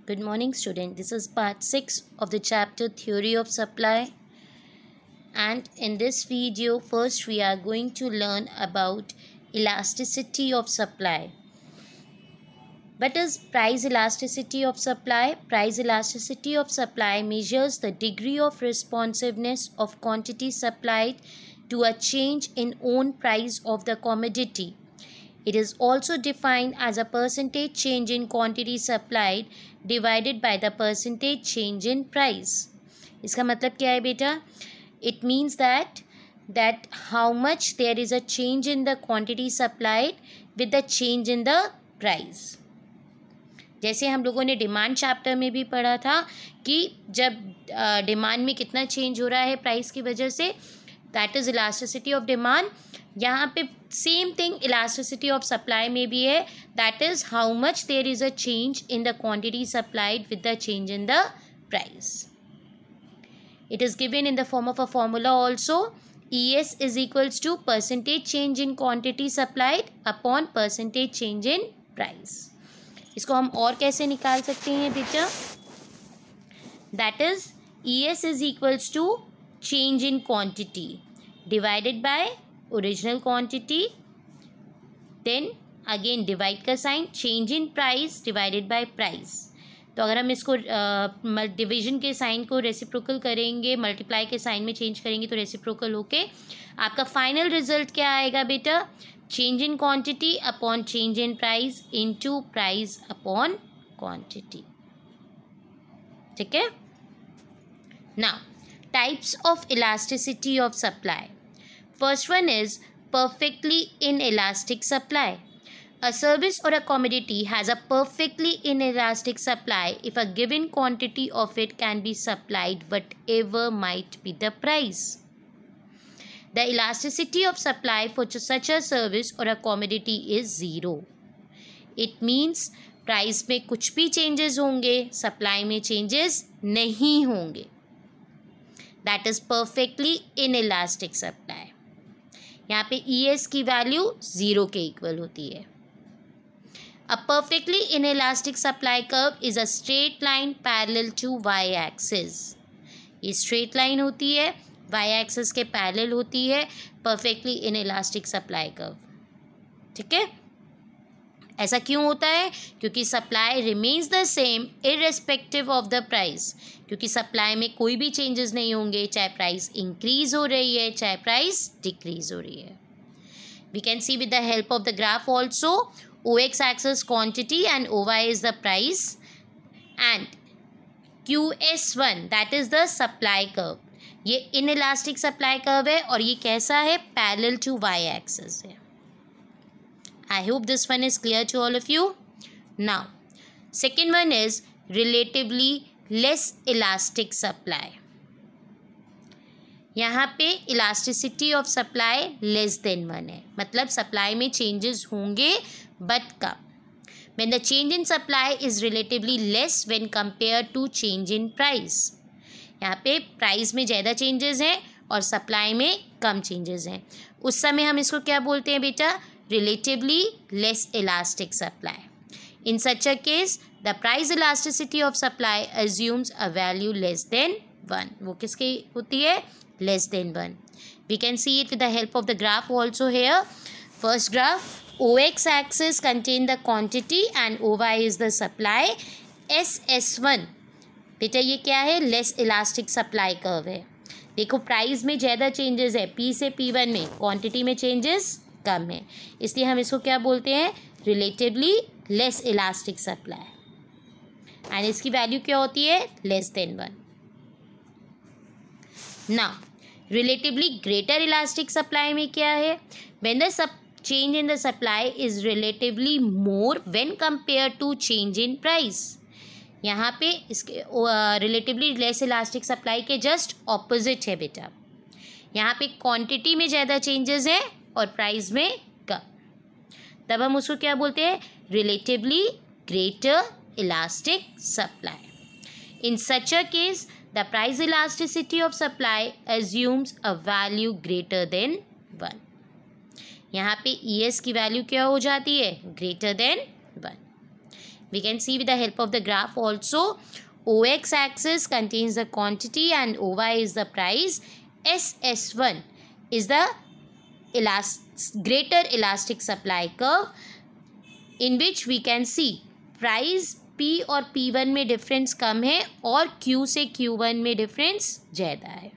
Good morning, student. This is part 6 of the chapter Theory of Supply. And in this video, first we are going to learn about elasticity of supply. What is price elasticity of supply? Price elasticity of supply measures the degree of responsiveness of quantity supplied to a change in own price of the commodity. It is also defined as a percentage change in quantity supplied divided by the percentage change in price. इसका मतलब क्या है बेटा? It means that how much there is a change in the quantity supplied with the change in the price. जैसे हम लोगों ने demand chapter में भी पढ़ा था कि जब डिमांड में कितना चेंज हो रहा है प्राइस की वजह से, that is elasticity of demand. यहाँ पे same thing elasticity of supply में भी है, that is how much there is a change in the quantity supplied with the change in the price. It is given in the form of a formula also. ES is equals to percentage change in quantity supplied upon percentage change in price. इसको हम और कैसे निकाल सकते हैं बेटा? That is ES is equals to change in quantity divided by original quantity, then again divide का sign, change in price divided by price. तो अगर हम इसको डिवीजन के साइन को रेसिप्रोकल करेंगे, मल्टीप्लाई के साइन में चेंज करेंगे तो रेसिप्रोकल होके आपका फाइनल रिजल्ट क्या आएगा बेटा? Change in quantity upon change in price into price upon quantity. ठीक है. Now types of elasticity of supply. First one is perfectly inelastic supply. A service or a commodity has a perfectly inelastic supply if a given quantity of it can be supplied whatever might be the price. The elasticity of supply for such a service or a commodity is zero. It means price में कुछ भी changes होंगे, supply में changes नहीं होंगे. That is perfectly inelastic supply. यहाँ पे ES की वैल्यू 0 के इक्वल होती है. A perfectly inelastic supply curve is a straight line parallel to y-axis. ये straight line होती है, y-axis के parallel होती है perfectly inelastic supply curve. ठीक है. ऐसा क्यों होता है? क्योंकि supply remains the same irrespective of the price. क्योंकि सप्लाई में कोई भी चेंजेस नहीं होंगे, चाहे प्राइस इंक्रीज हो रही है चाहे प्राइस डिक्रीज हो रही है. We can see with the help of the graph also. OX axis quantity and OY is the price, and QS1 that is the supply curve. ये inelastic supply curve है और ये कैसा है? Parallel to Y axis है. I hope this one is clear to all of you. Now, second one is relatively less elastic supply. यहाँ पे elasticity of supply less than 1 है, मतलब सप्लाई में चेंजेस होंगे but come. When the change in supply is relatively less when compared to change in price. यहाँ पे price में ज़्यादा चेंजेस हैं और सप्लाई में कम चेंजेस हैं, उस समय हम इसको क्या बोलते हैं बेटा? Relatively less elastic supply. In such a case, the price elasticity of supply assumes a value less than 1. वो किसकी होती है? Less than 1. We can see it with the help of the graph also here. First graph, OX axis contain the quantity and OY is the supply. SS1 बेटा ये क्या है? Less elastic supply curve है. देखो price में ज़्यादा changes है, P से P1 में, क्वांटिटी में चेंजेस कम है, इसलिए हम इसको क्या बोलते हैं? Relatively less elastic supply. And इसकी वैल्यू क्या होती है? Less than 1. Now relatively greater elastic supply में क्या है? When the change in the supply is relatively more when compared to change in price. यहाँ पे इसके relatively less elastic supply के just opposite है बेटा. यहाँ पे quantity में ज़्यादा changes हैं और price में कम, तब हम उसको क्या बोलते हैं? relatively greater elastic supply. In such a case, the price elasticity of supply assumes a value greater than 1. यहाँ पे ES की वैल्यू क्या हो जाती है? Greater than 1. We can see with the help of the graph also. OX axis contains the quantity and OY is the price. SS1 is the greater elastic supply curve, in which we can see price P और P1 में difference कम है और Q से Q1 में difference ज़्यादा है.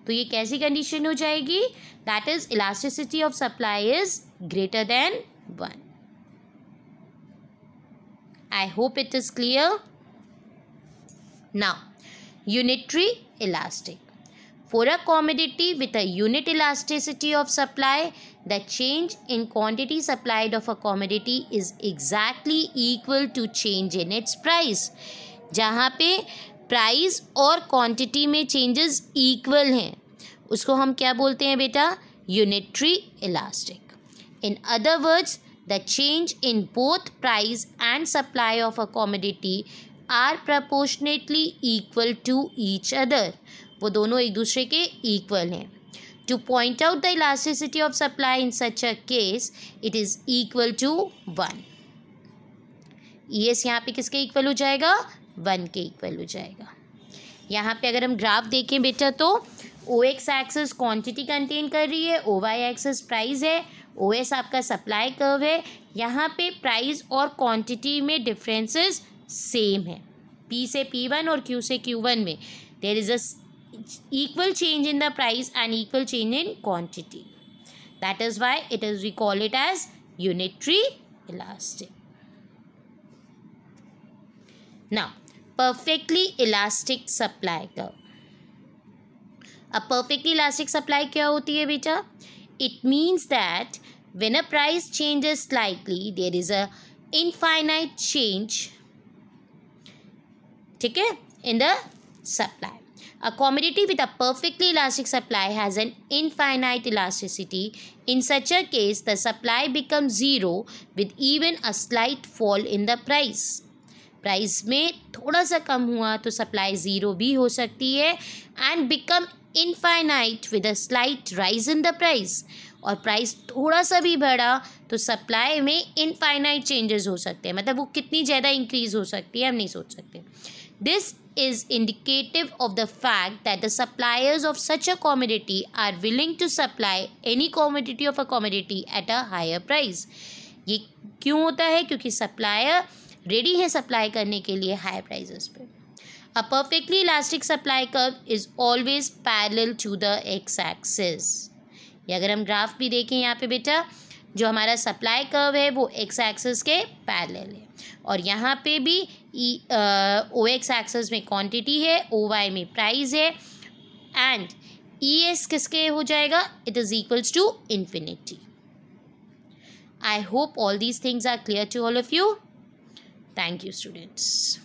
तो ये कैसी कंडीशन हो जाएगी? That is elasticity of supply is greater than 1. I hope it is clear. Now, unitary elastic. For a commodity with a unit elasticity of supply, the change in quantity supplied of a commodity is exactly equal to change in its price. जहाँ पे price और quantity में changes equal हैं, उसको हम क्या बोलते हैं बेटा? Unitary elastic. In other words, the change in both price and supply of a commodity are proportionately equal to each other. वो दोनों एक दूसरे के इक्वल हैं. To point out the elasticity of supply in such a case, it is equal to 1. ES यहाँ पे किसके equal हो जाएगा? 1 के इक्वल हो जाएगा. यहाँ पे अगर हम ग्राफ देखें बेटा तो OX एक्सिस क्वांटिटी कंटेन कर रही है, OY एक्सिस प्राइस है, OS आपका सप्लाई कर्व है. यहाँ पे प्राइस और क्वांटिटी में डिफरेंसेस सेम है. P से P1 और Q से Q1 में there is a equal change in the price and equal change in quantity. That is why we call it as unitary elastic. Now, perfectly elastic supply curve. A perfectly elastic supply क्या होती है बेटा? It means that when a price changes slightly, there is a infinite change, ठीक है, in the supply. A commodity with a perfectly elastic supply has an infinite elasticity. In such a case, the supply becomes zero with even a slight fall in the price. Price में थोड़ा सा कम हुआ तो supply zero भी हो सकती है and become infinite with a slight rise in the price. और प्राइस थोड़ा सा भी बढ़ा तो सप्लाई में इनफाइनाइट चेंजेस हो सकते हैं. मतलब वो कितनी ज़्यादा इंक्रीज हो सकती है हम नहीं सोच सकते. This is indicative of the fact that the suppliers of such a commodity are willing to supply any commodity of a commodity at a higher price. ये क्यों होता है? क्योंकि सप्लायर रेडी है सप्लाई करने के लिए हाई प्राइसेस पे. A perfectly elastic supply curve is always parallel to the x-axis. ये अगर हम ग्राफ भी देखें यहाँ पे बेटा, जो हमारा सप्लाई कर्व है वो एक्स एक्सिस के पैरेलल है और यहाँ पे भी ओ एक्स एक्सिस में क्वांटिटी है, ओ वाई में प्राइस है एंड ई एस किसके हो जाएगा? It is equals to infinity. I hope all these things are clear to all of you. Thank you students.